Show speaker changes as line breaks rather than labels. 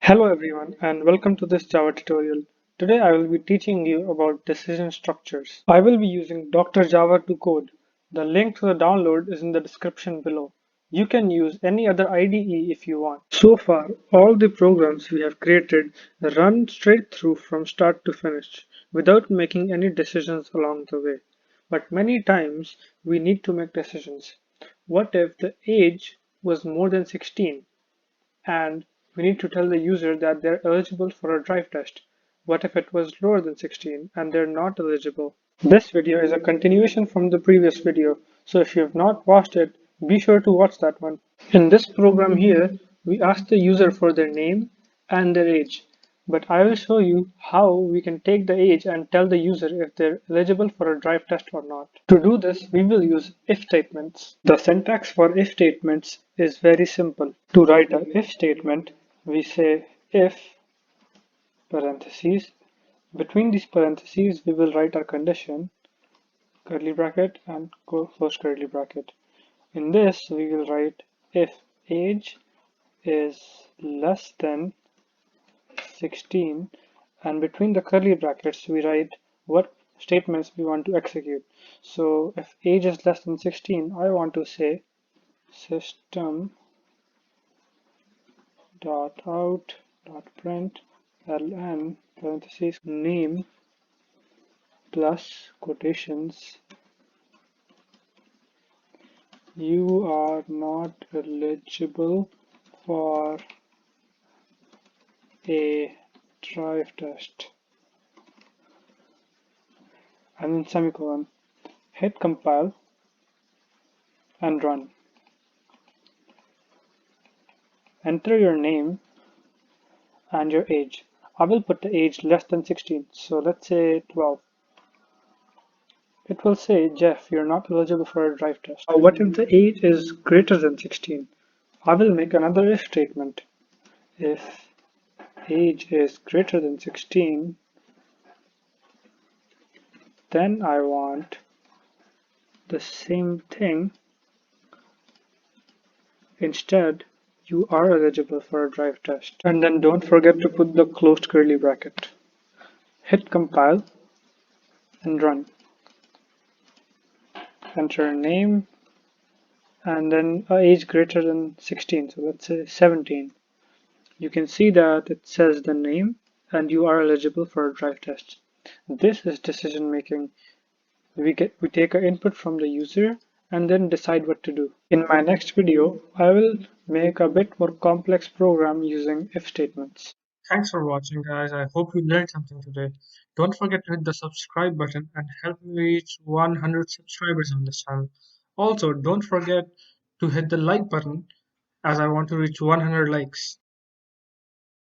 Hello everyone and welcome to this Java tutorial. Today I will be teaching you about decision structures. I will be using Dr. Java to code. The link to the download is in the description below. You can use any other IDE if you want. So far, all the programs we have created run straight through from start to finish without making any decisions along the way. But many times we need to make decisions. What if the age was more than 16? And we need to tell the user that they're eligible for a drive test. What if it was lower than 16 and they're not eligible? This video is a continuation from the previous video, so if you have not watched it, be sure to watch that one. In this program here, we ask the user for their name and their age, but I will show you how we can take the age and tell the user if they're eligible for a drive test or not. To do this, we will use if statements. The syntax for if statements is very simple. To write a if statement, we say if parentheses. Between these parentheses, we will write our condition, curly bracket and close curly bracket. In this, we will write if age is less than 16, and between the curly brackets we write what statements we want to execute. So if age is less than 16, I want to say system dot out dot print ln parentheses name plus quotations, you are not eligible for a drive test, and then semicolon. Hit compile and run. Enter your name and your age. I will put the age less than 16, so let's say 12. It will say, Jeff, you're not eligible for a drive test. What if the age is greater than 16? I will make another if statement. If age is greater than 16, then I want the same thing. Instead, you are eligible for a drive test. And then don't forget to put the closed curly bracket. Hit compile and run. Enter name and then age greater than 16, so let's say 17. You can see that it says the name and you are eligible for a drive test. This is decision making. We take our input from the user and then decide what to do. In my next video, I will make a bit more complex program using if statements. Thanks for watching, guys. I hope you learned something today. Don't forget to hit the subscribe button and help me reach 100 subscribers on this channel. Also, don't forget to hit the like button as I want to reach 100 likes.